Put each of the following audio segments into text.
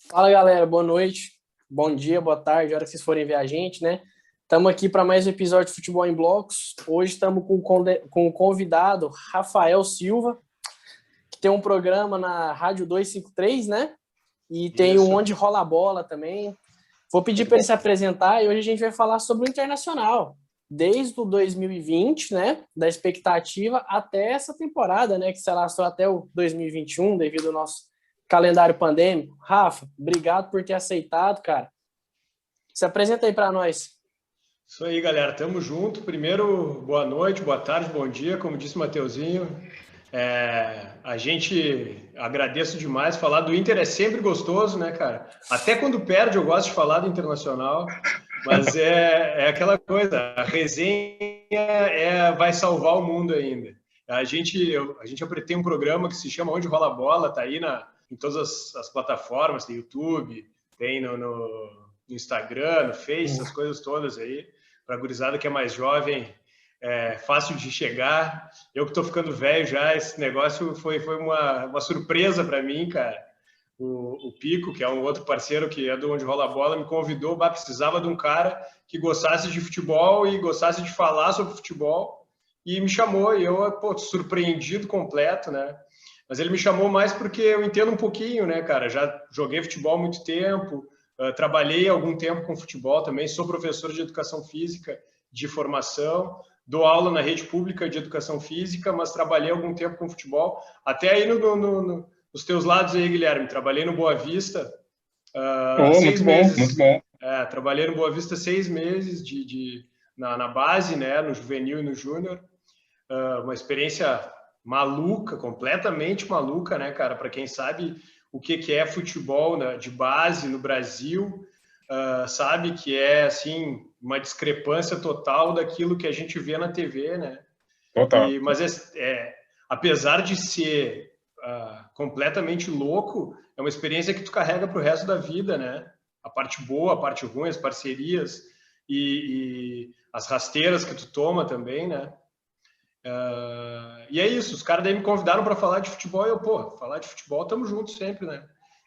Fala galera, boa noite, bom dia, boa tarde, a hora que vocês forem ver a gente, né? Estamos aqui para mais um episódio de Futebol em Blocos. Hoje estamos com o convidado Rafael Silva, que tem um programa na Rádio 253, né? E tem um Isso. Onde Rola a Bola também. Vou pedir para ele se apresentar e hoje a gente vai falar sobre o Internacional, desde o 2020, né? Da expectativa até essa temporada, né? Que se alastrou até o 2021 devido ao nosso calendário pandêmico. Rafa, obrigado por ter aceitado, cara. Se apresenta aí para nós. Isso aí, galera. Tamo junto. Primeiro, boa noite, boa tarde, bom dia, como disse o Mateuzinho. A gente agradeço demais. Falar do Inter é sempre gostoso, né, cara? Até quando perde, eu gosto de falar do Internacional. Mas é aquela coisa, a resenha vai salvar o mundo ainda. A gente tem um programa que se chama Onde Rola a Bola, tá aí em todas as plataformas, tem YouTube, tem no Instagram, no Face, essas coisas todas aí, para a gurizada que é mais jovem, fácil de chegar. Eu que estou ficando velho já, esse negócio foi uma surpresa para mim, cara. O Pico, que é um outro parceiro que é do Onde Rola a Bola, me convidou, precisava de um cara que gostasse de futebol e gostasse de falar sobre futebol, e me chamou, e eu, surpreendido completo, né? Mas ele me chamou mais porque eu entendo um pouquinho, né, cara? Já joguei futebol há muito tempo, trabalhei algum tempo com futebol também, sou professor de educação física de formação, dou aula na rede pública de educação física, mas trabalhei algum tempo com futebol, até aí nos teus lados aí, Guilherme. Trabalhei no Boa Vista 6 meses. Muito bom. Trabalhei no Boa Vista 6 meses na base, né, no juvenil e no júnior. Uma experiência maluca, completamente maluca, né, cara? Para quem sabe o que é futebol, né, de base no Brasil, sabe que é, assim, uma discrepância total daquilo que a gente vê na TV, né? Total. Mas apesar de ser completamente louco, é uma experiência que tu carrega para o resto da vida, né? A parte boa, a parte ruim, as parcerias e as rasteiras que tu toma também, né? E é isso, os caras daí me convidaram para falar de futebol e eu, falar de futebol, tamo junto sempre, né?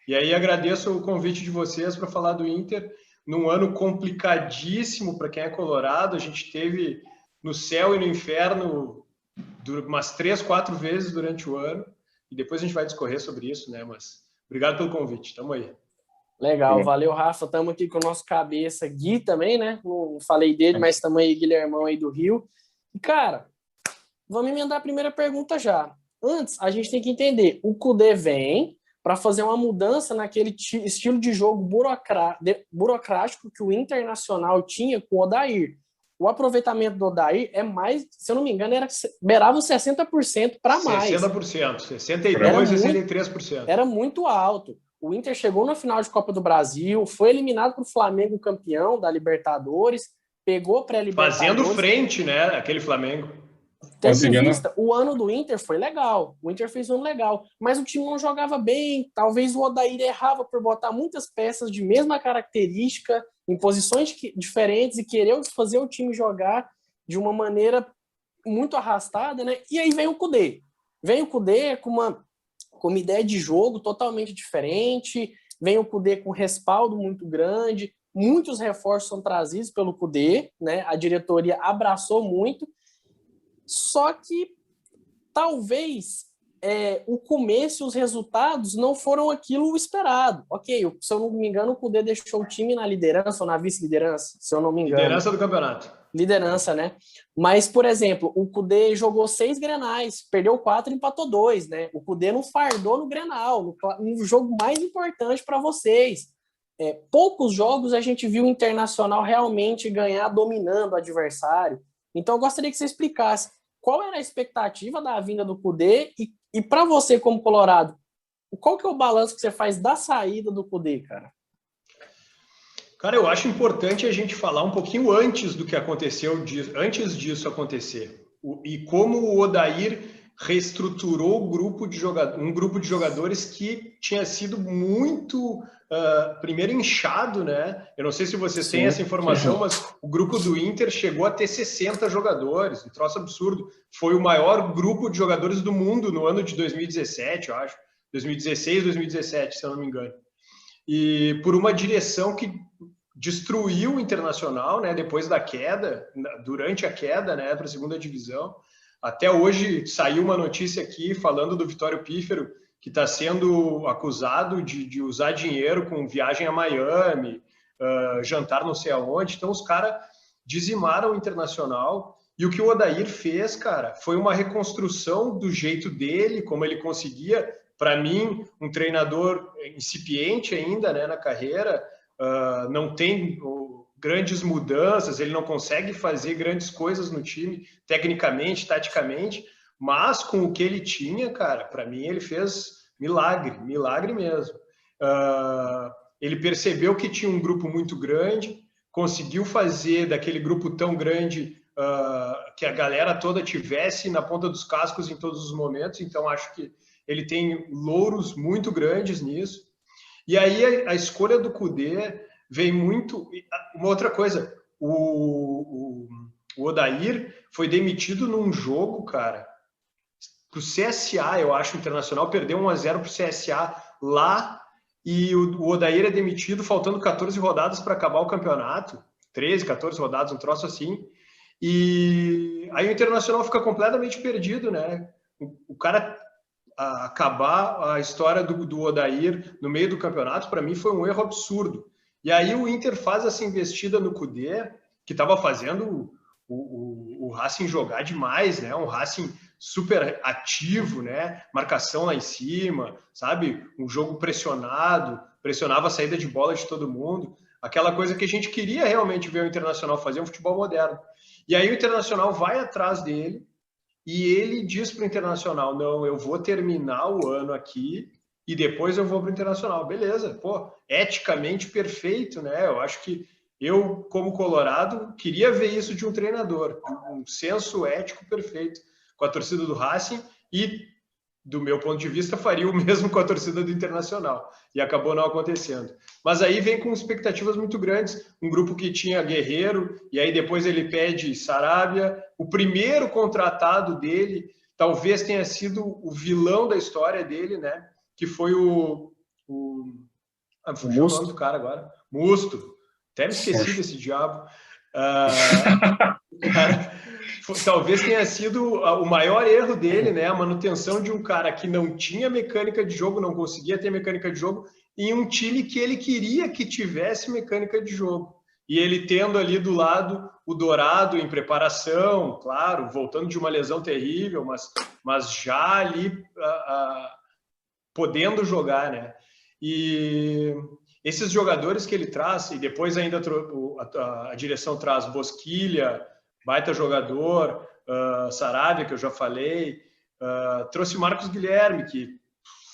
E aí agradeço o convite de vocês para falar do Inter num ano complicadíssimo para quem é colorado. A gente teve no céu e no inferno umas 3, 4 vezes durante o ano, e depois a gente vai discorrer sobre isso, né? Mas obrigado pelo convite, tamo aí. Legal, valeu, Rafa. Estamos aqui com o nosso cabeça Gui também, né? Não falei dele, mas estamos aí, Guilhermão aí do Rio. E, cara, vamos emendar a primeira pergunta já. Antes, a gente tem que entender, o Kudê vem para fazer uma mudança naquele estilo de jogo burocrático que o Internacional tinha com o Odair. O aproveitamento do Odair é mais, se eu não me engano, beirava os 60% para mais. 60%, 62%, 63%. Era muito alto. O Inter chegou na final de Copa do Brasil, foi eliminado para o Flamengo campeão da Libertadores, pegou pré-Libertadores. Fazendo frente, né, aquele Flamengo. Tendo em vista, o ano do Inter foi legal, o Inter fez um ano legal, mas o time não jogava bem, talvez o Odair errava por botar muitas peças de mesma característica, em posições diferentes e querer fazer o time jogar de uma maneira muito arrastada, né? E aí vem o Kudê. Vem o Kudê com uma ideia de jogo totalmente diferente, vem o Kudê com respaldo muito grande, muitos reforços são trazidos pelo Kudê, né? A diretoria abraçou muito, só que talvez o começo e os resultados não foram aquilo esperado. Ok, se eu não me engano, o Kudê deixou o time na liderança ou na vice-liderança, se eu não me engano. Liderança do campeonato. Liderança, né? Mas, por exemplo, o Kudê jogou 6 Grenais, perdeu 4 e empatou 2, né? O Kudê não fardou no Grenal, no jogo mais importante para vocês. Poucos jogos a gente viu o Internacional realmente ganhar dominando o adversário. Então, eu gostaria que você explicasse qual era a expectativa da vinda do Kudê e para você, como colorado, qual que é o balanço que você faz da saída do Kudê, cara? Cara, eu acho importante a gente falar um pouquinho antes do que aconteceu, antes disso acontecer. E como o Odair reestruturou um grupo de jogadores que tinha sido muito, primeiro, inchado, né? Eu não sei se vocês têm essa informação, mas o grupo do Inter chegou a ter 60 jogadores, um troço absurdo. Foi o maior grupo de jogadores do mundo no ano de 2017, eu acho. 2016, 2017, se eu não me engano. e por uma direção que destruiu o Internacional, né, depois da queda, durante a queda, né, para a segunda divisão. Até hoje saiu uma notícia aqui falando do Vitório Pífero, que está sendo acusado de usar dinheiro com viagem a Miami, jantar não sei aonde. Então os caras dizimaram o Internacional, e o que o Odair fez, cara, foi uma reconstrução do jeito dele, como ele conseguia. Para mim, um treinador incipiente ainda, né, na carreira, não tem grandes mudanças, ele não consegue fazer grandes coisas no time, tecnicamente, taticamente, mas com o que ele tinha, cara, para mim ele fez milagre mesmo. Ele percebeu que tinha um grupo muito grande, conseguiu fazer daquele grupo tão grande que a galera toda tivesse na ponta dos cascos em todos os momentos, então acho que ele tem louros muito grandes nisso. E aí a escolha do Kudê vem muito... Uma outra coisa, o Odair foi demitido num jogo, cara, pro CSA, eu acho, o Internacional perdeu 1-0 pro CSA lá, e o Odair é demitido faltando 14 rodadas para acabar o campeonato, 13, 14 rodadas, um troço assim, e aí o Internacional fica completamente perdido, né? O cara acabar a história do Odair no meio do campeonato, para mim foi um erro absurdo. E aí o Inter faz essa investida no Kudê, que estava fazendo o Racing jogar demais, né? Um Racing super ativo, né? Marcação lá em cima, sabe? Um jogo pressionava a saída de bola de todo mundo. Aquela coisa que a gente queria realmente ver o Internacional fazer, um futebol moderno. E aí o Internacional vai atrás dele, e ele diz para o Internacional, não, eu vou terminar o ano aqui e depois eu vou para o Internacional. Beleza, pô, eticamente perfeito, né? Eu acho que eu, como colorado, queria ver isso de um treinador, um senso ético perfeito com a torcida do Racing e, do meu ponto de vista, faria o mesmo com a torcida do Internacional. E acabou não acontecendo. Mas aí vem com expectativas muito grandes. Um grupo que tinha Guerreiro, e aí depois ele pede Sarabia. O primeiro contratado dele talvez tenha sido o vilão da história dele, né? Que foi fugiu o nome do cara agora. Musto. Até me esqueci desse diabo. Cara, talvez tenha sido o maior erro dele, né? A manutenção de um cara que não tinha mecânica de jogo, não conseguia ter mecânica de jogo, em um time que ele queria que tivesse mecânica de jogo. E ele tendo ali do lado o Dourado em preparação, claro, voltando de uma lesão terrível, mas já ali podendo jogar, né? E esses jogadores que ele traz, e depois ainda a direção traz Bosquilha, baita jogador, Sarabia, que eu já falei, trouxe o Marcos Guilherme, que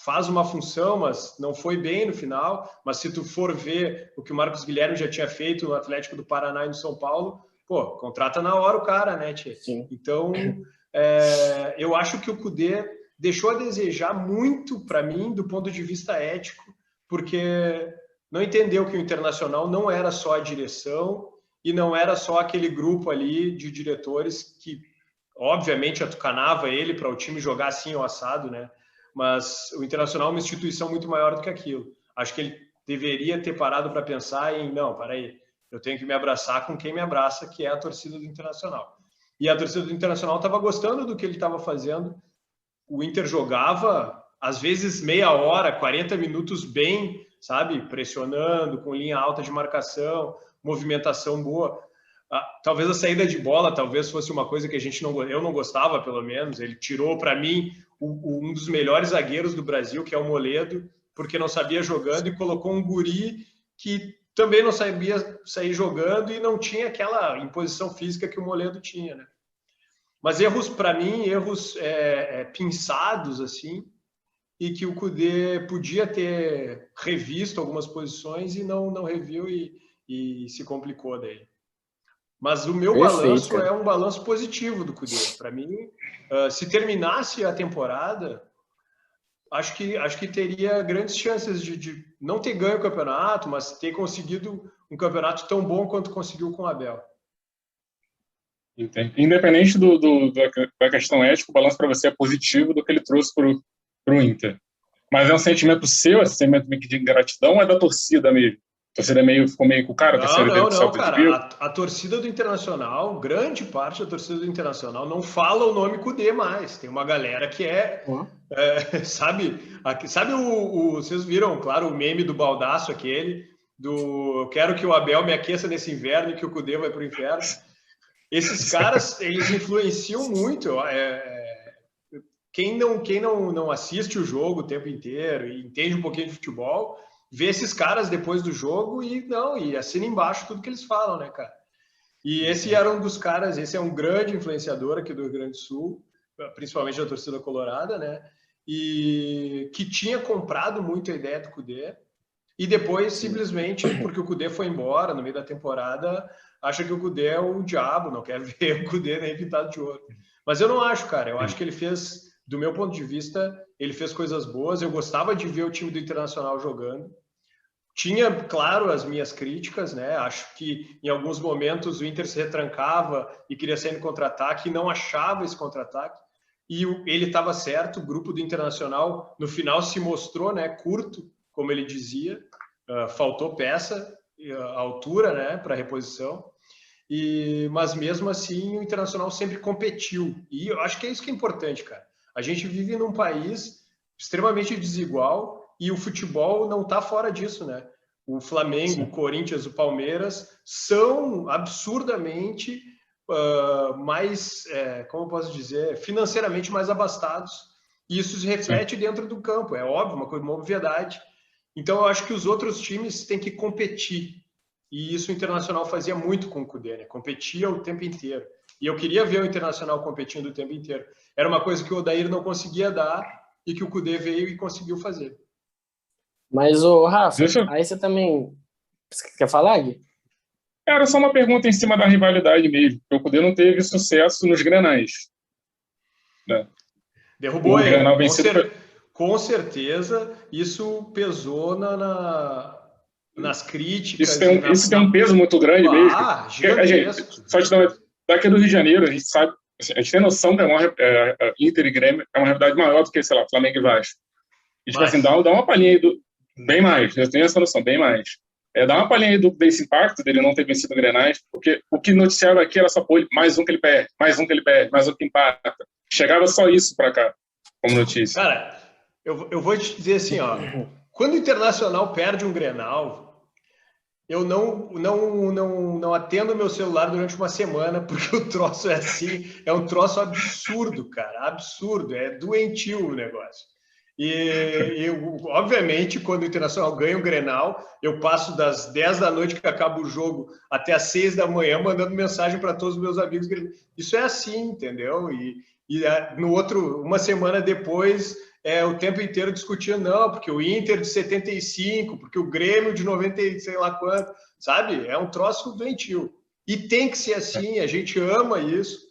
faz uma função, mas não foi bem no final, mas se tu for ver o que o Marcos Guilherme já tinha feito no Atlético do Paraná e no São Paulo, pô, contrata na hora o cara, né, tchê? Sim. Então, eu acho que o Kudê deixou a desejar muito para mim do ponto de vista ético, porque não entendeu que o Internacional não era só a direção e não era só aquele grupo ali de diretores que, obviamente, atucanava ele para o time jogar assim ou assado, né? Mas o Internacional é uma instituição muito maior do que aquilo. Acho que ele deveria ter parado para pensar em, não, peraí, eu tenho que me abraçar com quem me abraça, que é a torcida do Internacional. E a torcida do Internacional estava gostando do que ele estava fazendo. O Inter jogava, às vezes, meia hora, 40 minutos bem, sabe? Pressionando, com linha alta de marcação, movimentação boa. Talvez a saída de bola talvez fosse uma coisa que eu não gostava, pelo menos. Ele tirou, para mim, um dos melhores zagueiros do Brasil, que é o Moledo, porque não sabia jogando, e colocou um guri que também não sabia sair jogando e não tinha aquela imposição física que o Moledo tinha, né? Mas erros, para mim, pinçados, assim, e que o Kudê podia ter revisto algumas posições e não reviu e se complicou daí. Mas o meu balanço é um balanço positivo do Kudê. Para mim, se terminasse a temporada, acho que teria grandes chances de não ter ganho o campeonato, mas ter conseguido um campeonato tão bom quanto conseguiu com o Abel. Independente da questão ética, o balanço para você é positivo do que ele trouxe para o Inter. Mas é um sentimento seu, esse sentimento meio que de ingratidão, ou é da torcida mesmo? A torcida ficou meio com o cara, Não, cara. A torcida do Internacional, grande parte da torcida do Internacional, não fala o nome Kudê mais. Tem uma galera que sabe, vocês viram, claro, o meme do baldaço aquele, do quero que o Abel me aqueça nesse inverno e que o Kudê vai pro inferno. Esses caras, eles influenciam muito. Quem não assiste o jogo o tempo inteiro e entende um pouquinho de futebol, vê esses caras depois do jogo e assina embaixo tudo que eles falam, né, cara? E esse era um dos caras, esse é um grande influenciador aqui do Rio Grande do Sul, principalmente da torcida colorada, né? E que tinha comprado muito a ideia do Kudê, e depois, simplesmente, porque o Kudê foi embora no meio da temporada, acha que o Kudê é o diabo, não quer ver o Kudê nem pintado de ouro. Mas eu não acho, cara. Eu acho que ele fez, do meu ponto de vista, ele fez coisas boas. Eu gostava de ver o time do Internacional jogando. Tinha, claro, as minhas críticas, né? Acho que em alguns momentos o Inter se retrancava e queria sair no contra-ataque e não achava esse contra-ataque. E ele estava certo, o grupo do Internacional, no final, se mostrou, né, curto, como ele dizia, faltou peça, altura, né, para reposição, mas mesmo assim o Internacional sempre competiu, e eu acho que é isso que é importante, cara. A gente vive num país extremamente desigual e o futebol não está fora disso, né? O Flamengo, o Corinthians, o Palmeiras são absurdamente mais, como eu posso dizer, financeiramente mais abastados, e isso se reflete dentro do campo, é óbvio, uma obviedade. Então, eu acho que os outros times têm que competir. E isso o Internacional fazia muito com o Kudê, né? Competia o tempo inteiro. E eu queria ver o Internacional competindo o tempo inteiro. Era uma coisa que o Odair não conseguia dar e que o Kudê veio e conseguiu fazer. Mas, ô Rafa, aí você também... Você quer falar, Gui? Era só uma pergunta em cima da rivalidade mesmo. O Kudê não teve sucesso nos Grenais. Né? Derrubou ele. Com certeza, isso pesou nas críticas. Isso tem um peso muito grande mesmo. Gigantesco. Só te dar daqui do Rio de Janeiro, a gente sabe, a gente tem noção que Inter e Grêmio é uma realidade maior do que, sei lá, Flamengo e Vasco. E, tipo assim, dá uma palhinha aí bem mais, eu tenho essa noção, bem mais. Dá uma palhinha aí desse impacto dele não ter vencido o Grenais, porque o que noticiava aqui era só, pô, mais um que ele perde, mais um que ele perde, mais um que empata. Chegava só isso pra cá, como notícia. Cara, eu vou te dizer assim, ó, quando o Internacional perde um Grenal, eu não atendo meu celular durante uma semana, porque o troço é assim, é um troço absurdo, cara, absurdo, é doentio o negócio. E obviamente, quando o Internacional ganha o Grenal, eu passo das 10 da noite que acaba o jogo até as 6 da manhã mandando mensagem para todos os meus amigos. Isso é assim, entendeu? E uma semana depois, o tempo inteiro discutindo, não, porque o Inter de 75, porque o Grêmio de 90 e sei lá quanto, sabe? É um troço doentio. E tem que ser assim, a gente ama isso,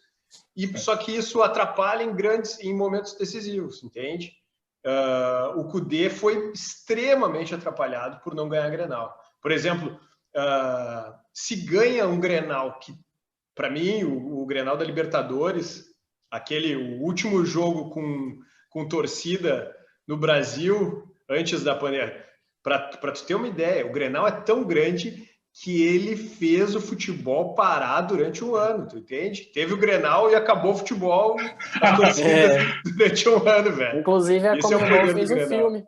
só que isso atrapalha em momentos decisivos, entende? O Kudê foi extremamente atrapalhado por não ganhar Grenal. Por exemplo, se ganha um Grenal, que para mim, o Grenal da Libertadores, o último jogo com torcida no Brasil, antes da pandemia, para tu ter uma ideia, o Grenal é tão grande que ele fez o futebol parar durante um ano, tu entende? Teve o Grenal e acabou o futebol, as torcidas durante um ano, velho. Inclusive, a Conmebol fez um filme.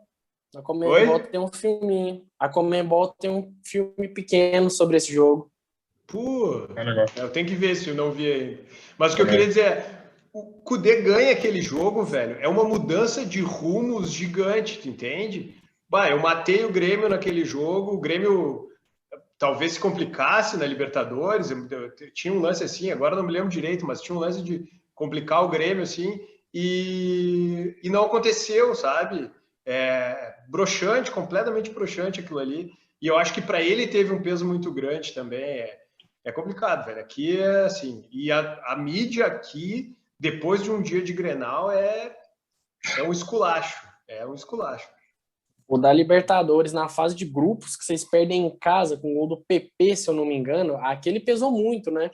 A Conmebol tem um filminho. A Conmebol tem um filme pequeno sobre esse jogo. Pô, eu tenho que ver se eu não vi ainda. Mas o que eu queria dizer é, o Kudê ganha aquele jogo, velho, é uma mudança de rumos gigante, tu entende? Bah, eu matei o Grêmio naquele jogo, o Grêmio talvez se complicasse na Libertadores, tinha um lance assim, agora não me lembro direito, mas tinha um lance de complicar o Grêmio, assim, e não aconteceu, sabe? Broxante, completamente broxante aquilo ali, e eu acho que para ele teve um peso muito grande também, é complicado, velho, aqui é assim, e a mídia aqui, depois de um dia de Grenal, é um esculacho, O da Libertadores, na fase de grupos, que vocês perdem em casa com o gol do PP, se eu não me engano, aquele pesou muito, né?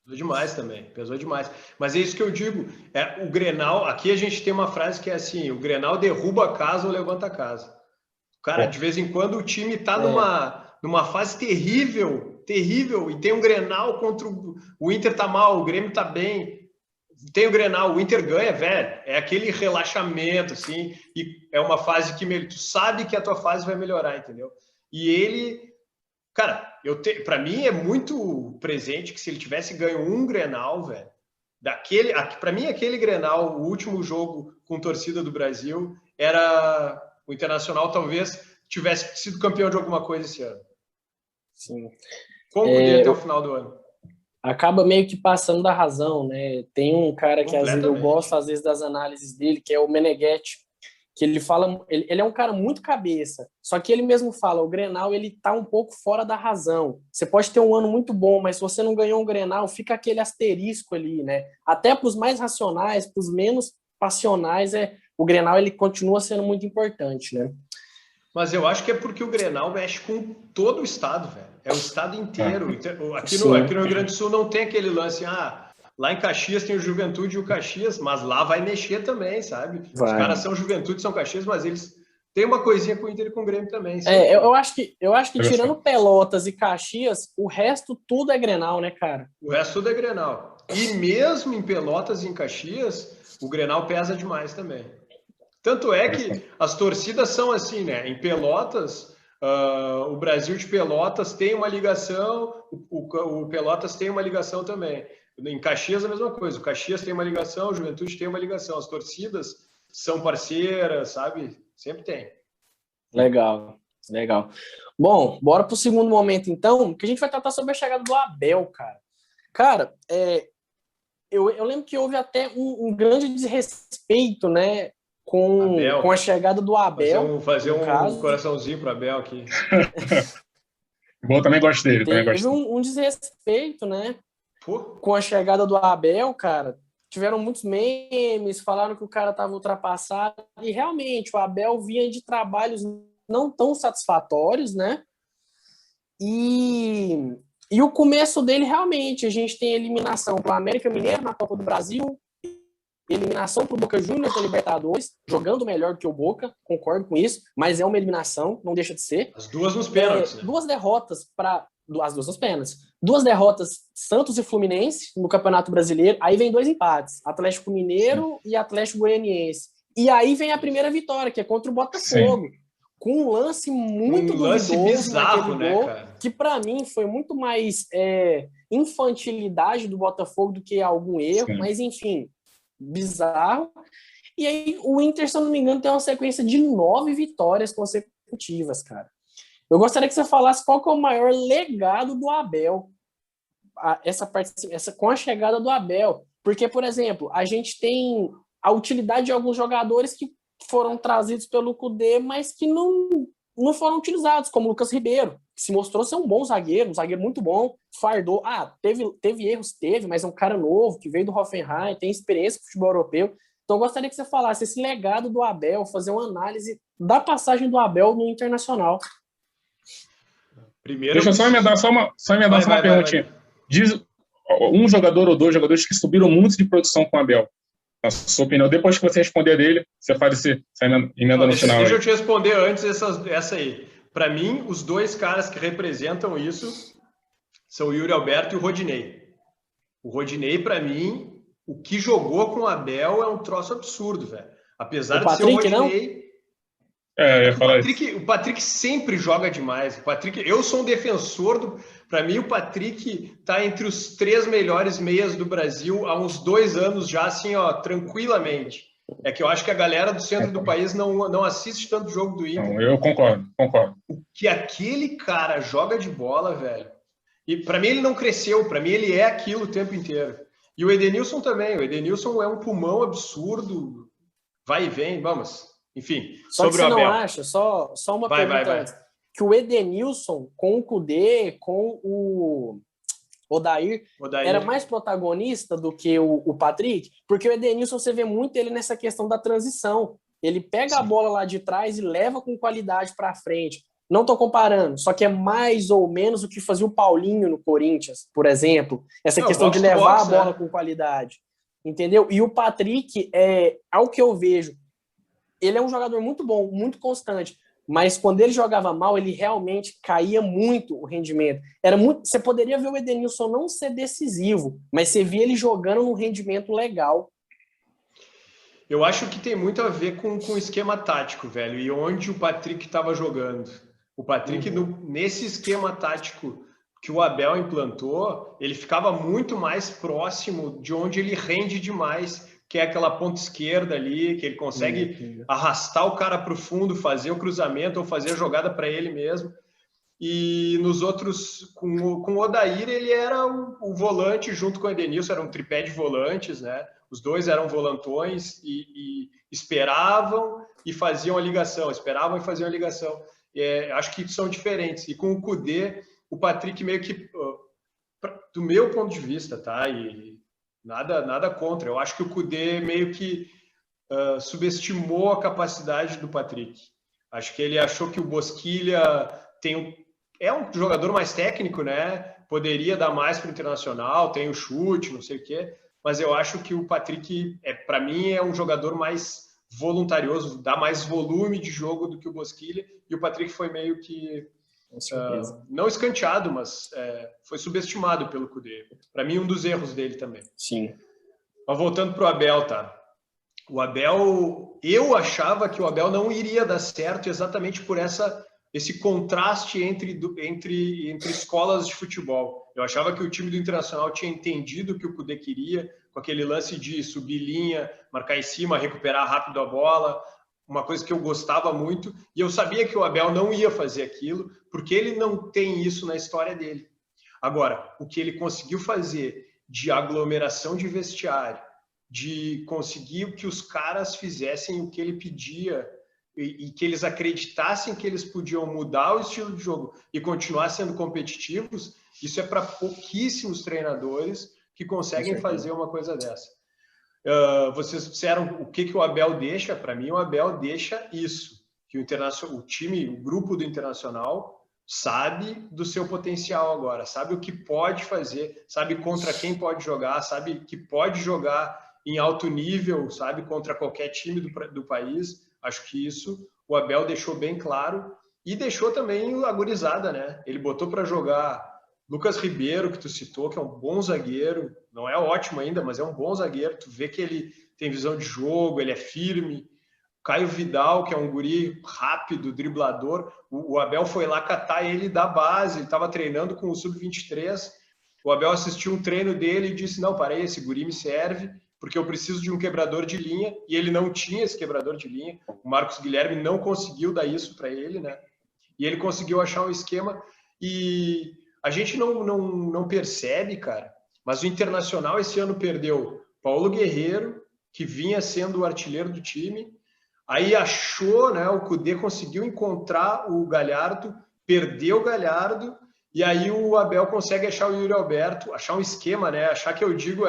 Pesou demais também, pesou demais. Mas é isso que eu digo, o Grenal, aqui a gente tem uma frase que é assim, o Grenal derruba a casa ou levanta a casa. Cara, de vez em quando o time tá numa fase terrível, terrível, e tem um Grenal contra o Inter tá mal, o Grêmio tá bem, tem o Grenal, o Inter ganha, velho, é aquele relaxamento, assim, e é uma fase que tu sabe que a tua fase vai melhorar, entendeu? E ele, cara, para mim é muito presente que se ele tivesse ganho um Grenal, velho, para mim aquele Grenal, o último jogo com torcida do Brasil, era o Internacional talvez tivesse sido campeão de alguma coisa esse ano. Sim. Como até o final do ano. Acaba meio que passando da razão, né? Tem um cara que às vezes eu gosto às vezes das análises dele, que é o Meneghetti, que ele fala, ele é um cara muito cabeça, só que ele mesmo fala, o Grenal ele tá um pouco fora da razão. Você pode ter um ano muito bom, mas se você não ganhou um Grenal, fica aquele asterisco ali, né? Até para os mais racionais, para os menos passionais, o Grenal ele continua sendo muito importante, né? Mas eu acho que é porque o Grenal mexe com todo o estado, velho. É o estado inteiro. Aqui no Rio Grande do Sul não tem aquele lance, lá em Caxias tem o Juventude e o Caxias, mas lá vai mexer também, sabe? Os caras são Juventude, são Caxias, mas eles têm uma coisinha com o Inter e com o Grêmio também. Eu acho que tirando Pelotas e Caxias, o resto tudo é Grenal, né, cara? O resto tudo é Grenal. E mesmo em Pelotas e em Caxias, o Grenal pesa demais também. Tanto é que as torcidas são assim, né? Em Pelotas, o Brasil de Pelotas tem uma ligação, o Pelotas tem uma ligação também. Em Caxias, a mesma coisa. O Caxias tem uma ligação, o Juventude tem uma ligação. As torcidas são parceiras, sabe? Sempre tem. Legal, legal. Bom, bora pro segundo momento, então, que a gente vai tratar sobre a chegada do Abel, cara. Cara, eu lembro que houve até um grande desrespeito, né? Com a chegada do Abel. Fazer um coraçãozinho para Abel aqui. Bom, também gosto dele. Teve um desrespeito, né? Com a chegada do Abel, cara. Tiveram muitos memes, falaram que o cara estava ultrapassado. E realmente, o Abel vinha de trabalhos não tão satisfatórios, né? E o começo dele, realmente, a gente tem eliminação para o América Mineiro na Copa do Brasil, eliminação para o Boca Juniors da Libertadores, jogando melhor do que o Boca, concordo com isso, mas é uma eliminação, não deixa de ser. As duas nos pênaltis. Né? Duas derrotas as duas nos pênaltis. Duas derrotas, Santos e Fluminense, no Campeonato Brasileiro, aí vem dois empates, Atlético Mineiro e Atlético Goianiense. E aí vem a primeira vitória, que é contra o Botafogo. Sim. Com um lance muito duvidoso bizarro, naquele gol, né, cara? Que para mim foi muito mais infantilidade do Botafogo do que algum erro, Sim. Mas enfim, bizarro. E aí o Inter, se eu não me engano, tem uma sequência de 9 vitórias consecutivas, cara. Eu gostaria que você falasse qual que é o maior legado do Abel, com a chegada do Abel. Porque, por exemplo, a gente tem a utilidade de alguns jogadores que foram trazidos pelo Kudê, mas que não foram utilizados, como o Lucas Ribeiro, que se mostrou ser um bom zagueiro, um zagueiro muito bom, fardou. Teve erros, mas é um cara novo, que veio do Hoffenheim, tem experiência com o futebol europeu. Então, eu gostaria que você falasse esse legado do Abel, fazer uma análise da passagem do Abel no Internacional. Primeiro, deixa eu só emendar uma perguntinha. Diz um jogador ou dois jogadores que subiram muito de produção com o Abel. Na sua opinião, depois que você responder dele, você faz essa emenda no final. Deixa eu te responder antes essa aí. Para mim, os dois caras que representam isso são o Yuri Alberto e o Rodinei. O Rodinei, para mim, o que jogou com o Abel é um troço absurdo, velho. Apesar de ser o Rodinei... O Patrick sempre joga demais. Eu sou um defensor para mim, o Patrick tá entre os 3 melhores meias do Brasil há uns 2 anos já, assim, ó, tranquilamente. É que eu acho que a galera do centro do país não assiste tanto jogo do Inter. Não, eu concordo. O que aquele cara joga de bola, velho. E para mim ele não cresceu, para mim ele é aquilo o tempo inteiro. E o Edenilson também. O Edenilson é um pulmão absurdo, vai e vem, vamos. Enfim, só sobre que você o Abel. Não acha, só uma pergunta antes, que o Edenilson com o Kudê, com o Odair era mais protagonista do que o Patrick? Porque o Edenilson, você vê muito ele nessa questão da transição. Ele pega a bola lá de trás e leva com qualidade para frente. Não estou comparando, só que é mais ou menos o que fazia o Paulinho no Corinthians, por exemplo. Essa questão de levar a bola com qualidade. Entendeu? E o Patrick, ao que eu vejo, ele é um jogador muito bom, muito constante. Mas quando ele jogava mal, ele realmente caía muito o rendimento. Você poderia ver o Edenilson não ser decisivo, mas você via ele jogando num rendimento legal. Eu acho que tem muito a ver com o esquema tático, velho, e onde o Patrick estava jogando. O Patrick, nesse esquema tático que o Abel implantou, ele ficava muito mais próximo de onde ele rende demais, que é aquela ponta esquerda ali, que ele consegue arrastar o cara para o fundo, fazer o cruzamento ou fazer a jogada para ele mesmo. E nos outros, com o Odair, ele era o volante junto com o Edenilson, era um tripé de volantes, né? Os dois eram volantões e esperavam e faziam a ligação, esperavam e faziam a ligação. Acho que são diferentes. E com o Kudê, o Patrick meio que, do meu ponto de vista, tá? E nada contra. Eu acho que o Kudê meio que subestimou a capacidade do Patrick. Acho que ele achou que o Bosquilha é um jogador mais técnico, né? Poderia dar mais para o Internacional, tem o chute, não sei o quê. Mas eu acho que o Patrick, para mim, é um jogador mais voluntarioso, dá mais volume de jogo do que o Bosquilha. E o Patrick foi meio que, não escanteado, mas foi subestimado pelo Kudê. Para mim, um dos erros dele também. Sim. Mas voltando para o Abel, tá? O Abel, eu achava que o Abel não iria dar certo exatamente por esse contraste entre escolas de futebol. Eu achava que o time do Internacional tinha entendido o que o Kudê queria, com aquele lance de subir linha, marcar em cima, recuperar rápido a bola, uma coisa que eu gostava muito, e eu sabia que o Abel não ia fazer aquilo, porque ele não tem isso na história dele. Agora, o que ele conseguiu fazer de aglomeração de vestiário, de conseguir que os caras fizessem o que ele pedia, e que eles acreditassem que eles podiam mudar o estilo de jogo e continuar sendo competitivos, isso é para pouquíssimos treinadores que conseguem fazer uma coisa dessa. Vocês disseram o que o Abel deixa. Para mim, o Abel deixa isso, que o time, o grupo do Internacional sabe do seu potencial agora, sabe o que pode fazer, sabe contra quem pode jogar, sabe que pode jogar em alto nível, sabe, contra qualquer time do país. Acho que isso o Abel deixou bem claro e deixou também a gurizada, né? Ele botou para jogar Lucas Ribeiro, que tu citou, que é um bom zagueiro, não é ótimo ainda, mas é um bom zagueiro. Tu vê que ele tem visão de jogo, ele é firme. Caio Vidal, que é um guri rápido, driblador. O Abel foi lá catar ele da base, ele estava treinando com o Sub-23. O Abel assistiu um treino dele e disse, não, parei, esse guri me serve, porque eu preciso de um quebrador de linha, e ele não tinha esse quebrador de linha. O Marcos Guilherme não conseguiu dar isso para ele, né? E ele conseguiu achar um esquema, e a gente não percebe, cara, mas o Internacional esse ano perdeu Paulo Guerreiro, que vinha sendo o artilheiro do time, aí achou, né, o Kudê conseguiu encontrar o Galhardo, perdeu o Galhardo, e aí o Abel consegue achar o Yuri Alberto, achar um esquema, né? Achar que eu digo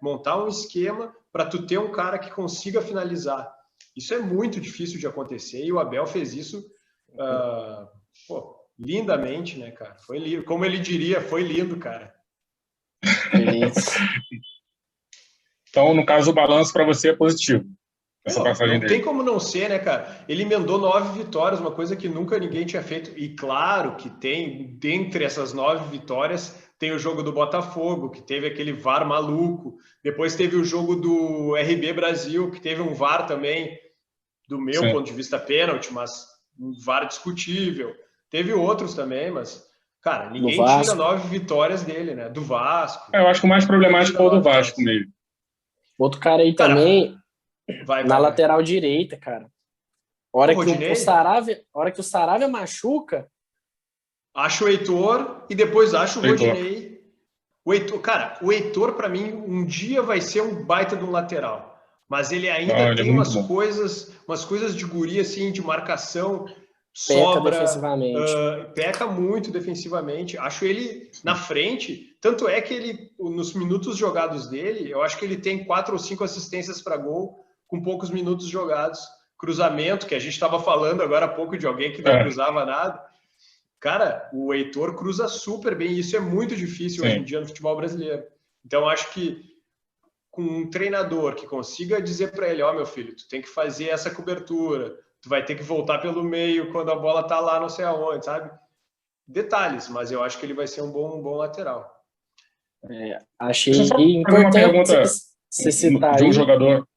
montar um esquema para tu ter um cara que consiga finalizar. Isso é muito difícil de acontecer e o Abel fez isso lindamente, né, cara? Foi lindo. Como ele diria, foi lindo, cara. Então, no caso, o balanço para você é positivo. Não tem como não ser, né, cara? Ele emendou 9 vitórias, uma coisa que nunca ninguém tinha feito. E claro que tem, dentre essas 9 vitórias, tem o jogo do Botafogo, que teve aquele VAR maluco. Depois teve o jogo do RB Brasil, que teve um VAR também, do meu ponto de vista, pênalti, mas um VAR discutível. Teve outros também, mas, cara, ninguém tira 9 vitórias dele, né? Do Vasco. Eu acho que o mais problemático é o do Vasco mesmo. Outro cara aí também... Na lateral direita, cara. A hora que o Saravia machuca... Acho o Heitor e depois acho o Rodinei. O Heitor, para mim, um dia vai ser um baita de um lateral. Mas ele ainda tem umas coisas de guri, assim, de marcação, sobra. Peca muito defensivamente. Acho ele na frente. Tanto é que ele, nos minutos jogados dele, eu acho que ele tem 4 ou 5 assistências para gol com poucos minutos jogados. Cruzamento, que a gente estava falando agora há pouco de alguém que não cruzava nada. Cara, o Heitor cruza super bem, e isso é muito difícil hoje em dia no futebol brasileiro. Então, acho que com um treinador que consiga dizer para ele, meu filho, tu tem que fazer essa cobertura, tu vai ter que voltar pelo meio quando a bola tá lá não sei aonde, sabe? Detalhes, mas eu acho que ele vai ser um bom lateral. Achei Deixa eu só fazer uma pergunta você citar de um aí. jogador.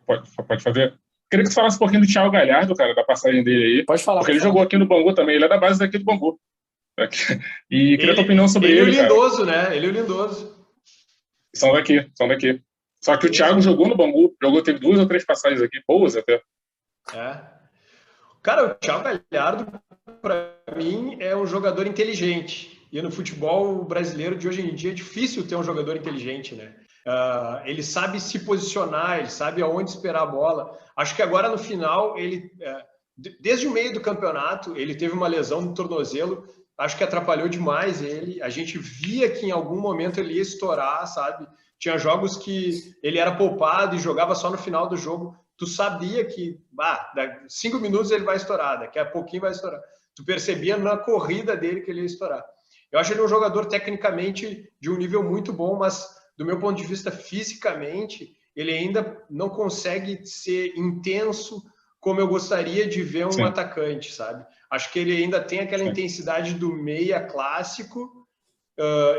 Pode fazer? Queria que você falasse um pouquinho do Thiago Galhardo, cara, da passagem dele aí. Pode falar. Porque ele jogou aqui no Bangu também, ele é da base daqui do Bangu. E queria a tua opinião sobre ele. Ele e o Lindoso, cara. Né? Ele e o Lindoso. São daqui. Só que o Thiago jogou no Bangu, teve 2 ou 3 passagens aqui, boas até. Cara, o Thiago Galhardo, para mim, é um jogador inteligente. E no futebol brasileiro de hoje em dia é difícil ter um jogador inteligente, né? Ele sabe se posicionar, ele sabe aonde esperar a bola. Acho que agora no final, desde o meio do campeonato, ele teve uma lesão no tornozelo, acho que atrapalhou demais ele. A gente via que em algum momento ele ia estourar, sabe? Tinha jogos que ele era poupado e jogava só no final do jogo. Tu sabia que, daqui 5 minutos ele vai estourar, daqui a pouquinho vai estourar. Tu percebia na corrida dele que ele ia estourar. Eu acho ele um jogador tecnicamente de um nível muito bom, mas do meu ponto de vista fisicamente, ele ainda não consegue ser intenso como eu gostaria de ver um atacante, sabe? Acho que ele ainda tem aquela intensidade do meia clássico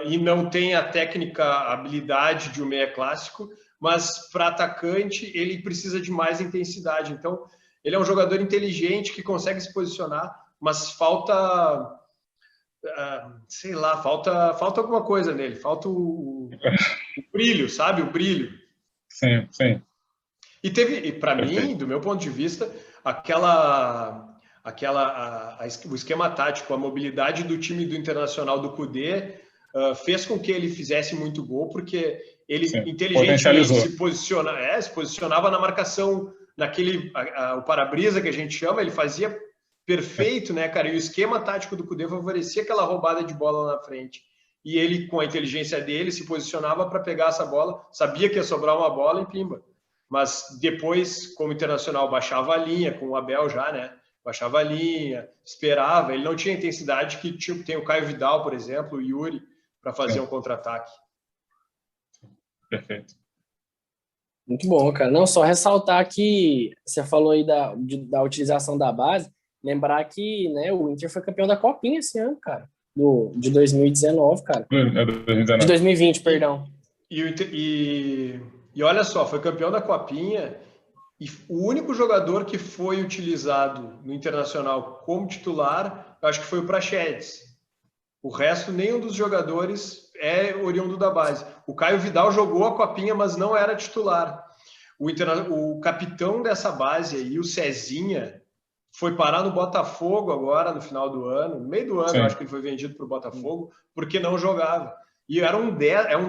e não tem a técnica, a habilidade de um meia clássico, mas para atacante ele precisa de mais intensidade. Então, ele é um jogador inteligente que consegue se posicionar, mas falta, sei lá, falta alguma coisa nele, falta o brilho, sabe? O brilho. Sim. E para mim, do meu ponto de vista, o esquema tático, a mobilidade do time do Internacional do Kudê fez com que ele fizesse muito gol, porque ele inteligentemente se posicionava na marcação, o para-brisa que a gente chama, ele fazia perfeito, né, cara? E o esquema tático do Kudê favorecia aquela roubada de bola na frente. E ele, com a inteligência dele, se posicionava para pegar essa bola, sabia que ia sobrar uma bola e pimba. Mas depois, como o Internacional baixava a linha, com o Abel já, né? Baixava a linha, esperava. Ele não tinha a intensidade que tem o Caio Vidal, por exemplo, o Yuri, para fazer um contra-ataque. Perfeito. Muito bom, cara. Não, só ressaltar que você falou aí da utilização da base, lembrar que, né, o Inter foi campeão da Copinha esse ano, cara. De 2019, cara. De 2020, perdão. E olha só, foi campeão da Copinha e o único jogador que foi utilizado no Internacional como titular, eu acho que foi o Praxedes. O resto, nenhum dos jogadores é oriundo da base. O Caio Vidal jogou a Copinha, mas não era titular. O capitão dessa base aí, o Cezinha, foi parar no Botafogo agora, no final do ano, no meio do ano, eu acho que ele foi vendido para o Botafogo, porque não jogava. E era um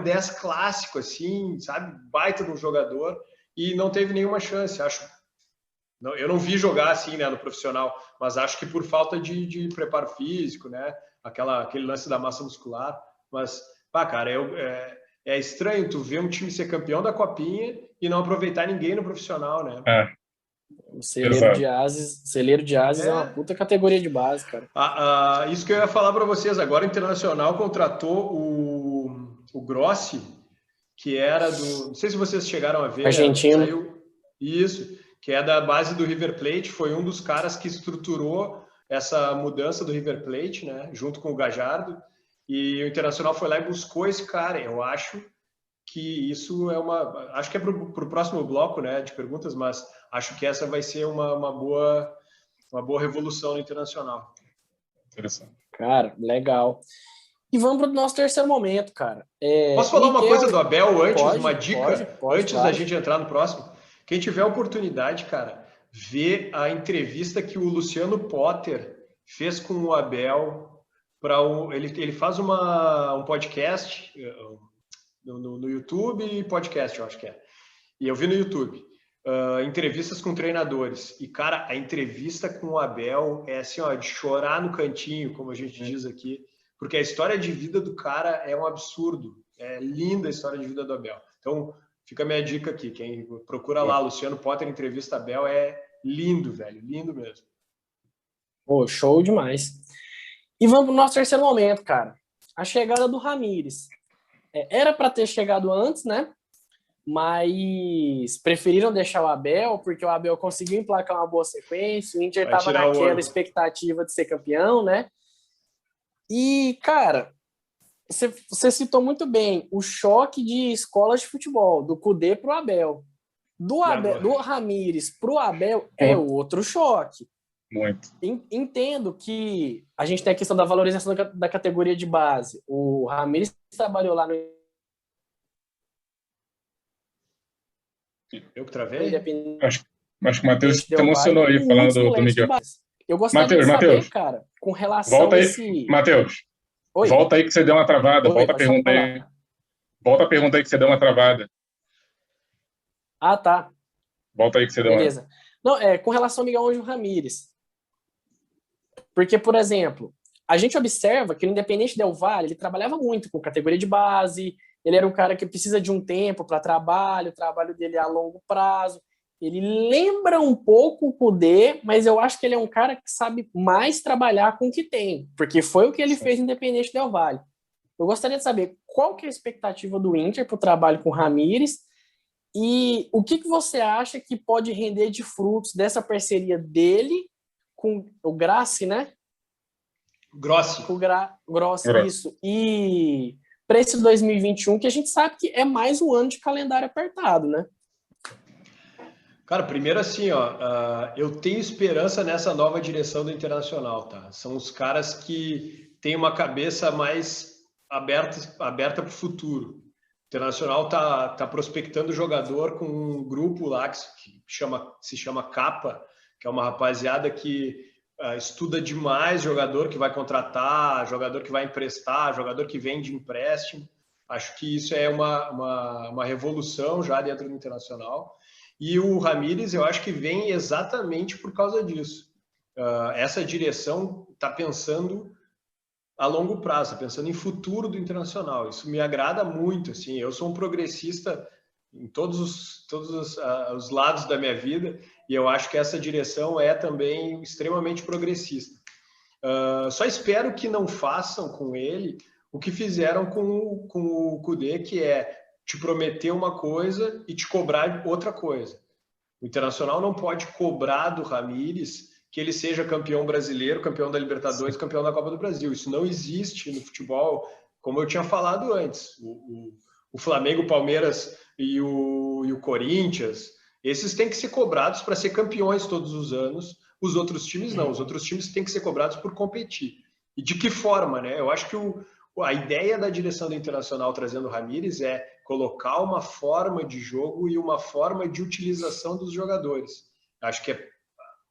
10 clássico, assim, sabe? Baita de um jogador, e não teve nenhuma chance, acho. Eu não vi jogar assim, né, no profissional, mas acho que por falta de preparo físico, né? Aquele lance da massa muscular. Mas, cara, é estranho tu ver um time ser campeão da Copinha e não aproveitar ninguém no profissional, né? O celeiro de ases é uma puta categoria de base, cara. Isso que eu ia falar para vocês. Agora o Internacional contratou o Grossi, que era do... Não sei se vocês chegaram a ver. Argentino. Isso, que é da base do River Plate. Foi um dos caras que estruturou essa mudança do River Plate, né? Junto com o Gajardo. E o Internacional foi lá e buscou esse cara. Eu acho que isso é uma... Acho que é para o próximo bloco, né, de perguntas, mas acho que essa vai ser uma boa revolução no Internacional. Interessante. Cara, legal. E vamos para o nosso terceiro momento, cara. Posso falar uma coisa do Abel antes? Uma dica pode, antes claro. da gente entrar no próximo? Quem tiver a oportunidade, cara, vê a entrevista que o Luciano Potter fez com o Abel. Ele faz um podcast no YouTube e podcast, eu acho que é. E eu vi no YouTube. Entrevistas com treinadores. E, cara, a entrevista com o Abel é assim, ó, de chorar no cantinho, como a gente diz aqui. Porque a história de vida do cara é um absurdo. É linda a história de vida do Abel. Então, fica a minha dica aqui. Quem procura lá, Luciano Potter, entrevista Abel, é lindo, velho. Lindo mesmo. Pô, show demais. E vamos pro nosso terceiro momento, cara. A chegada do Ramires. Era para ter chegado antes, né? Mas preferiram deixar o Abel, porque o Abel conseguiu emplacar uma boa sequência, o Inter estava naquela expectativa de ser campeão, né? E, cara, você citou muito bem o choque de escolas de futebol, do Kudê pro Abel. Do Ramires pro Abel é outro choque. Muito. Entendo que a gente tem a questão da valorização da categoria de base. O Ramires trabalhou lá no... Eu que travei? Acho que o Matheus se emocionou aí falando do Miguel. Eu gostaria de saber, cara, com relação volta aí, a esse... Matheus, volta aí que você deu uma travada. Volta a pergunta aí. Volta a pergunta aí que você deu uma travada. Ah, tá. Volta aí que você deu Beleza. Não, com relação ao Miguel Ângelo Ramírez. Porque, por exemplo, a gente observa que no Independente Del Valle, ele trabalhava muito com categoria de base, ele era um cara que precisa de um tempo para trabalho, o trabalho dele é a longo prazo. Ele lembra um pouco o Kudê, mas eu acho que ele é um cara que sabe mais trabalhar com o que tem, porque foi o que ele fez no Independente Del Valle. Eu gostaria de saber qual que é a expectativa do Inter para o trabalho com o Ramírez e o que você acha que pode render de frutos dessa parceria dele com o Grassi, né? Grossi. Com o Grossi, isso. E para esse 2021, que a gente sabe que é mais um ano de calendário apertado, né? Cara, primeiro assim, eu tenho esperança nessa nova direção do Internacional, tá? São os caras que têm uma cabeça mais aberta para o futuro. O Internacional tá prospectando jogador com um grupo lá que se chama Capa, que é uma rapaziada que estuda demais jogador que vai contratar, jogador que vai emprestar, jogador que vem de empréstimo. Acho que isso é uma revolução já dentro do Internacional. E o Ramírez, eu acho que vem exatamente por causa disso. Essa direção está pensando a longo prazo, está pensando em futuro do Internacional. Isso me agrada muito. Assim, eu sou um progressista em todos os lados da minha vida e eu acho que essa direção é também extremamente progressista. Só espero que não façam com ele o que fizeram com o Kudê, que é te prometer uma coisa e te cobrar outra coisa. O Internacional não pode cobrar do Ramírez que ele seja campeão brasileiro, campeão da Libertadores, campeão da Copa do Brasil. Isso não existe no futebol, como eu tinha falado antes. O Flamengo, o Palmeiras e o Corinthians, esses têm que ser cobrados para ser campeões todos os anos. Os outros times não. Os outros times têm que ser cobrados por competir. E de que forma, né? Eu acho que a ideia da direção do Internacional trazendo o Ramírez é colocar uma forma de jogo e uma forma de utilização dos jogadores. Acho que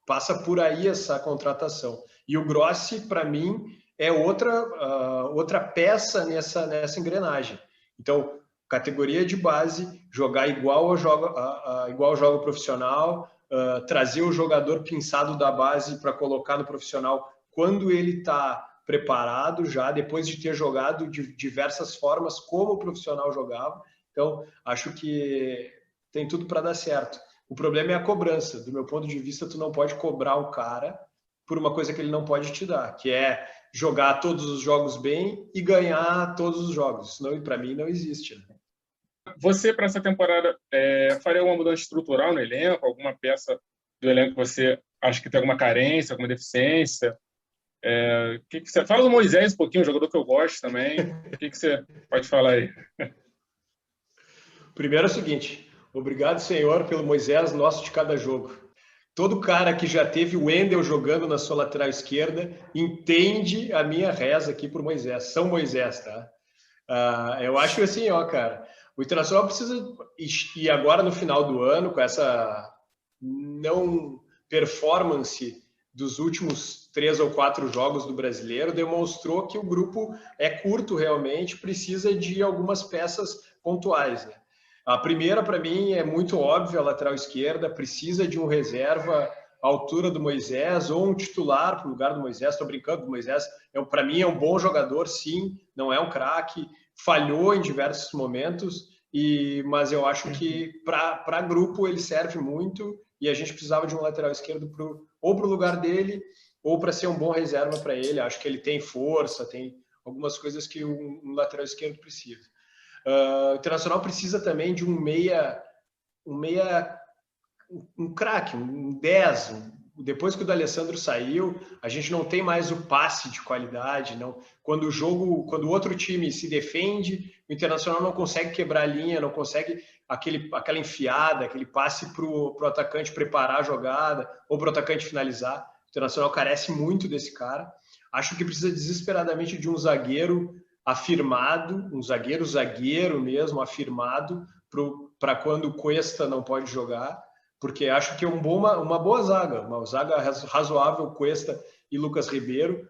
passa por aí essa contratação. E o Grossi, para mim, é outra peça nessa engrenagem. Então, categoria de base, jogar igual ao jogo profissional, trazer o jogador pinçado da base para colocar no profissional quando ele está preparado já, depois de ter jogado de diversas formas como o profissional jogava. Então, acho que tem tudo para dar certo. O problema é a cobrança. Do meu ponto de vista, tu não pode cobrar um cara por uma coisa que ele não pode te dar, que é jogar todos os jogos bem e ganhar todos os jogos. Isso, para mim, não existe. Né? Você, para essa temporada, faria alguma mudança estrutural no elenco? Alguma peça do elenco que você acha que tem alguma carência, alguma deficiência? Que você fala do Moisés um pouquinho, um jogador que eu gosto também. O que você pode falar aí? Primeiro é o seguinte, obrigado, Senhor, pelo Moisés nosso de cada jogo. Todo cara que já teve o Wendel jogando na sua lateral esquerda entende a minha reza aqui por Moisés. São Moisés, tá? Eu acho assim, cara, o Internacional precisa, e agora no final do ano, com essa não performance dos últimos 3 ou 4 jogos do Brasileiro, demonstrou que o grupo é curto realmente, precisa de algumas peças pontuais, né? A primeira, para mim, é muito óbvia, a lateral esquerda, precisa de um reserva à altura do Moisés ou um titular para o lugar do Moisés. Estou brincando, o Moisés, para mim, é um bom jogador, sim, não é um craque, falhou em diversos momentos, mas eu acho que para grupo ele serve muito e a gente precisava de um lateral esquerdo ou para o lugar dele ou para ser um bom reserva para ele. Acho que ele tem força, tem algumas coisas que um lateral esquerdo precisa. O Internacional precisa também de um craque, um 10. Depois que o D'Alessandro saiu, a gente não tem mais o passe de qualidade. Não. Quando o outro time se defende, o Internacional não consegue quebrar a linha, não consegue aquela enfiada, aquele passe para o atacante preparar a jogada ou para o atacante finalizar. O Internacional carece muito desse cara. Acho que precisa desesperadamente de um zagueiro afirmado, um zagueiro mesmo, afirmado, para quando o Cuesta não pode jogar, porque acho que é uma boa zaga, uma zaga razoável, Cuesta e Lucas Ribeiro,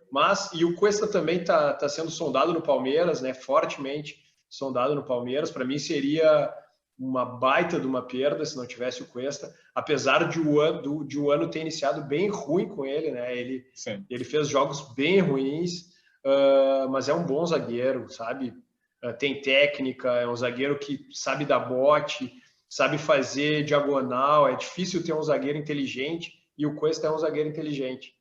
e o Cuesta também está sendo sondado no Palmeiras, né, fortemente sondado no Palmeiras. Para mim seria uma baita de uma perda se não tivesse o Cuesta, apesar de o ano ter iniciado bem ruim com ele, né? Ele fez jogos bem ruins, mas é um bom zagueiro, sabe? Tem técnica, é um zagueiro que sabe dar bote, sabe fazer diagonal. É difícil ter um zagueiro inteligente, e o Cuesta é um zagueiro inteligente.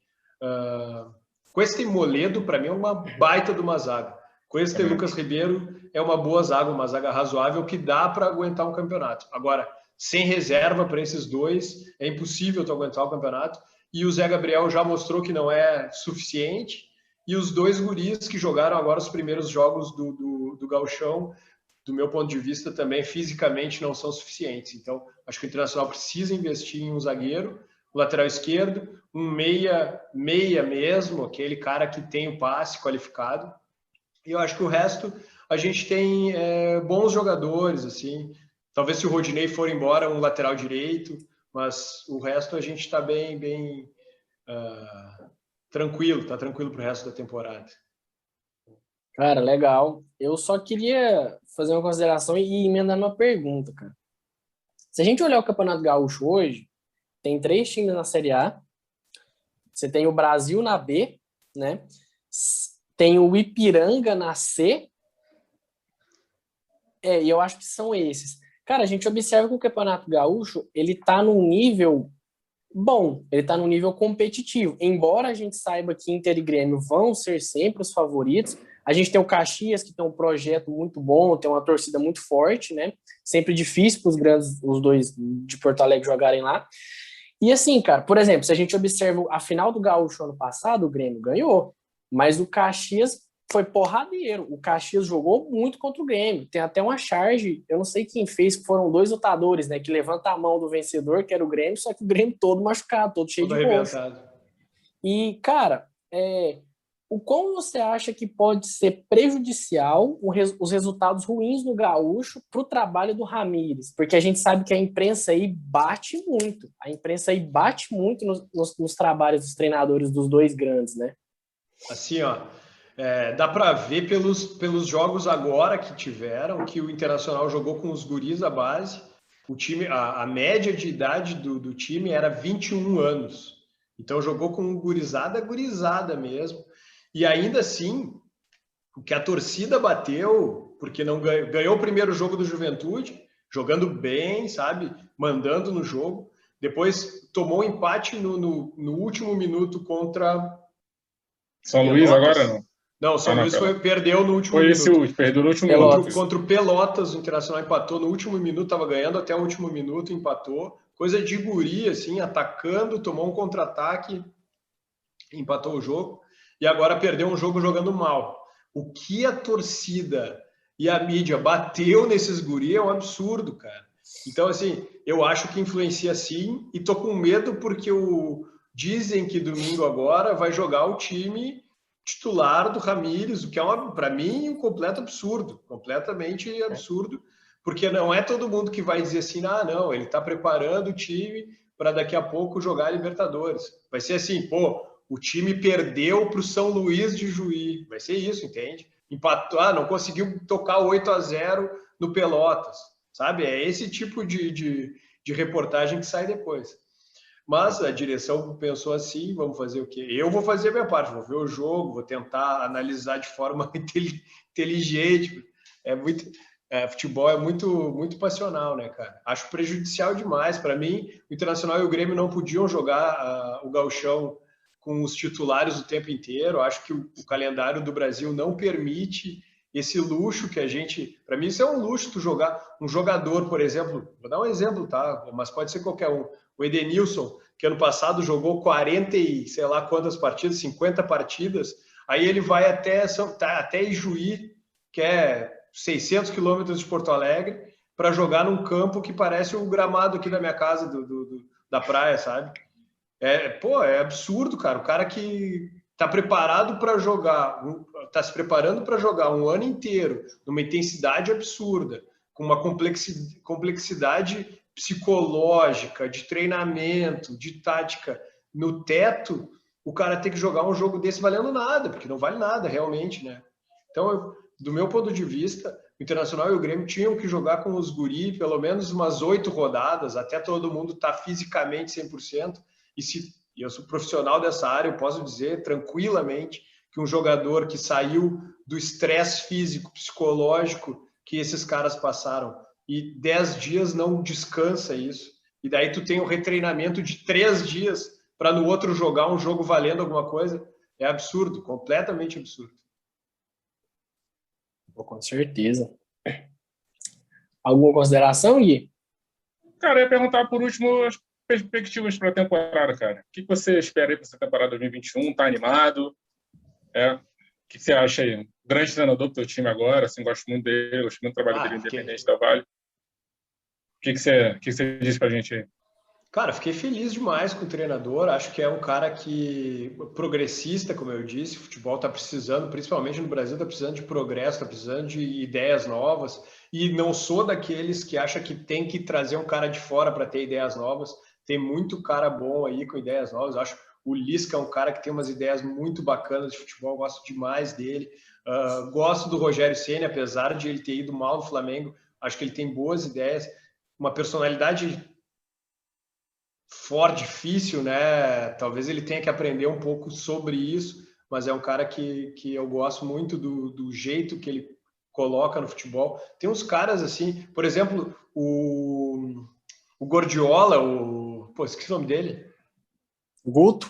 Cuesta e Moledo, para mim, é uma baita de uma zaga. Cuesta e Lucas Ribeiro é uma boa zaga, uma zaga razoável que dá para aguentar um campeonato. Agora, sem reserva para esses dois, é impossível tu aguentar o campeonato. E o Zé Gabriel já mostrou que não é suficiente. E os dois guris que jogaram agora os primeiros jogos do Gauchão, do meu ponto de vista, também fisicamente não são suficientes. Então, acho que o Internacional precisa investir em um zagueiro, um lateral esquerdo, um meia mesmo, aquele cara que tem o passe qualificado. E eu acho que o resto, a gente tem bons jogadores, assim. Talvez se o Rodinei for embora, um lateral direito, mas o resto a gente está bem tranquilo, está tranquilo para o resto da temporada. Cara, legal. Eu só queria fazer uma consideração e emendar uma pergunta, cara. Se a gente olhar o Campeonato Gaúcho hoje, tem 3 times na Série A, você tem o Brasil na B, né? Tem o Ipiranga na C, e eu acho que são esses. Cara, a gente observa que o Campeonato Gaúcho, ele tá num nível bom, ele tá num nível competitivo. Embora a gente saiba que Inter e Grêmio vão ser sempre os favoritos, a gente tem o Caxias, que tem um projeto muito bom, tem uma torcida muito forte, né? Sempre difícil para os dois de Porto Alegre jogarem lá. E assim, cara, por exemplo, se a gente observa a final do Gaúcho ano passado, o Grêmio ganhou, mas o Caxias foi porradeiro. O Caxias jogou muito contra o Grêmio. Tem até uma charge, eu não sei quem fez, que foram 2 lutadores, né? Que levanta a mão do vencedor, que era o Grêmio, só que o Grêmio todo machucado, todo cheio de roxo. E, cara, o como você acha que pode ser prejudicial os resultados ruins no Gaúcho para o trabalho do Ramires? Porque a gente sabe que a imprensa aí bate muito. A imprensa aí bate muito nos trabalhos dos treinadores dos dois grandes, né? Assim, ó, dá para ver pelos jogos agora que tiveram, que o Internacional jogou com os guris da base. O time, a média de idade do time era 21 anos. Então jogou com gurizada mesmo. E ainda assim, o que a torcida bateu, porque não ganhou o primeiro jogo do Juventude, jogando bem, sabe? Mandando no jogo. Depois tomou empate no último minuto contra São Luís agora não? Não, São Luís perdeu no último minuto. Foi esse perdeu no último minuto. Contra o Pelotas, o Internacional empatou no último minuto, estava ganhando até o último minuto, empatou. Coisa de guri, assim, atacando, tomou um contra-ataque, empatou o jogo. E agora perdeu um jogo jogando mal. O que a torcida e a mídia bateu nesses guri é um absurdo, cara. Então, assim, eu acho que influencia sim, e tô com medo porque dizem que domingo agora vai jogar o time titular do Ramires, o que é, para mim, um completo absurdo, completamente absurdo, porque não é todo mundo que vai dizer assim, não, ele tá preparando o time para daqui a pouco jogar a Libertadores. Vai ser assim, o time perdeu para o São Luís de Juí. Vai ser isso, entende? Empatou, não conseguiu tocar 8-0 no Pelotas, sabe? É esse tipo de reportagem que sai depois. Mas a direção pensou assim, vamos fazer o quê? Eu vou fazer a minha parte, vou ver o jogo, vou tentar analisar de forma inteligente. Futebol é muito passional, né, cara? Acho prejudicial demais. Para mim, o Internacional e o Grêmio não podiam jogar o Gauchão com os titulares o tempo inteiro. Acho que o calendário do Brasil não permite esse luxo que a gente... Para mim, isso é um luxo, tu jogar um jogador, por exemplo, vou dar um exemplo, tá? Mas pode ser qualquer um. O Edenilson, que ano passado jogou 40 e sei lá quantas partidas, 50 partidas, aí ele vai até Ijuí, que é 600 quilômetros de Porto Alegre, para jogar num campo que parece o gramado aqui da minha casa, da praia, sabe? É absurdo, cara. O cara que está preparado para jogar, está se preparando para jogar um ano inteiro, numa intensidade absurda, com uma complexidade psicológica, de treinamento, de tática no teto, o cara tem que jogar um jogo desse valendo nada, porque não vale nada realmente, né? Então, do meu ponto de vista, o Internacional e o Grêmio tinham que jogar com os guri pelo menos umas 8 rodadas, até todo mundo estar fisicamente 100%. E eu sou profissional dessa área, eu posso dizer tranquilamente que um jogador que saiu do estresse físico, psicológico que esses caras passaram e 10 dias não descansa isso, e daí tu tem um retreinamento de 3 dias para no outro jogar um jogo valendo alguma coisa, é absurdo, completamente absurdo. Com certeza. Alguma consideração, Gui? Cara, eu ia perguntar por último as perspectivas para a temporada, cara. O que você espera aí para essa temporada 2021? Tá animado? O que você acha aí? Um grande treinador pro teu time agora, assim, gosto muito dele, gosto muito do trabalho dele, independente da Vale. O que você diz pra gente aí? Cara, fiquei feliz demais com o treinador. Acho que é um cara progressista, como eu disse. O futebol está precisando, principalmente no Brasil, está precisando de progresso, está precisando de ideias novas. E não sou daqueles que acha que tem que trazer um cara de fora para ter ideias novas. Tem muito cara bom aí com ideias novas. Acho o Lisca é um cara que tem umas ideias muito bacanas de futebol. Gosto demais dele. Gosto do Rogério Ceni, apesar de ele ter ido mal no Flamengo. Acho que ele tem boas ideias. Uma personalidade forte, difícil, né? Talvez ele tenha que aprender um pouco sobre isso, mas é um cara que eu gosto muito do jeito que ele coloca no futebol. Tem uns caras assim, por exemplo, o Guardiola, esqueci o nome dele. Guto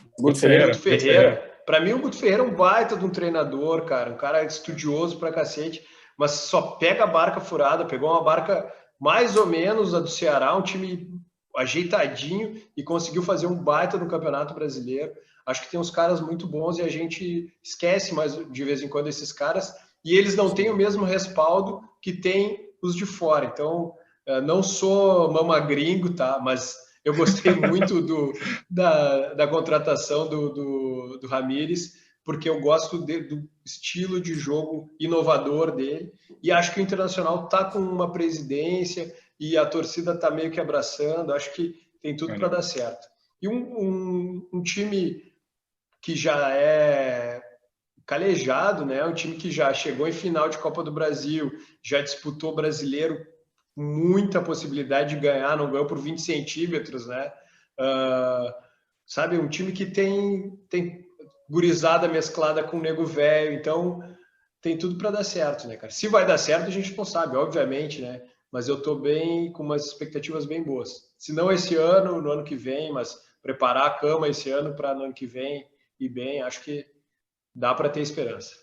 Ferreira. Para mim, o Guto Ferreira é um baita de um treinador, cara, um cara estudioso pra cacete, mas só pega a barca furada, pegou uma barca mais ou menos a do Ceará, um time ajeitadinho e conseguiu fazer um baita no Campeonato Brasileiro. Acho que tem uns caras muito bons e a gente esquece mais de vez em quando esses caras e eles não têm o mesmo respaldo que tem os de fora. Então, não sou mama gringo, tá? Mas eu gostei muito da contratação do Ramires, porque eu gosto do estilo de jogo inovador dele e acho que o Internacional está com uma presidência e a torcida está meio que abraçando, acho que tem tudo para dar certo. E um time que já é calejado, né? Um time que já chegou em final de Copa do Brasil, já disputou brasileiro, muita possibilidade de ganhar, não ganhou por 20 centímetros, né? Sabe, um time que tem gurizada mesclada com nego velho, então tem tudo para dar certo, né, cara? Se vai dar certo, a gente não sabe, obviamente, né? Mas eu estou com umas expectativas bem boas. Se não esse ano, no ano que vem, mas preparar a cama esse ano para no ano que vem ir bem, acho que dá para ter esperança.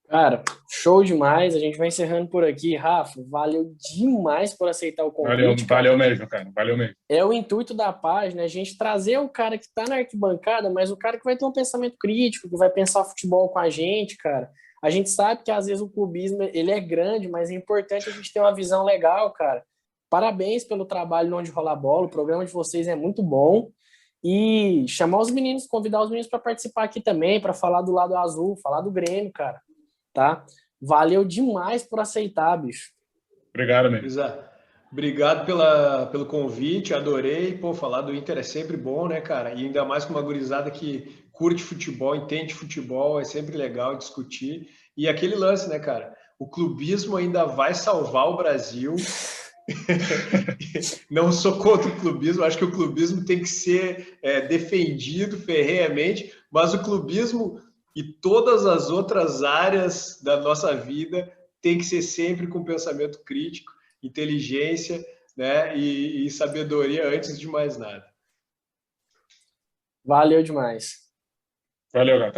Cara, show demais. A gente vai encerrando por aqui. Rafa, valeu demais por aceitar o convite. Valeu mesmo, cara. Valeu mesmo. É o intuito da página, a gente trazer o cara que está na arquibancada, mas o cara que vai ter um pensamento crítico, que vai pensar futebol com a gente, cara. A gente sabe que às vezes o clubismo ele é grande, mas é importante a gente ter uma visão legal, cara. Parabéns pelo trabalho Onde Rola Bola, o programa de vocês é muito bom. E chamar os meninos, convidar os meninos para participar aqui também, para falar do lado azul, falar do Grêmio, cara. Tá? Valeu demais por aceitar, bicho. Obrigado, mesmo. Obrigado pelo convite, adorei. Pô, falar do Inter é sempre bom, né, cara? E ainda mais com uma gurizada que curte futebol, entende futebol, é sempre legal discutir. E aquele lance, né, cara? O clubismo ainda vai salvar o Brasil. Não sou contra o clubismo, acho que o clubismo tem que ser defendido ferrenhamente, mas o clubismo e todas as outras áreas da nossa vida tem que ser sempre com pensamento crítico, inteligência, né, e sabedoria antes de mais nada. Valeu demais. Valeu, cara.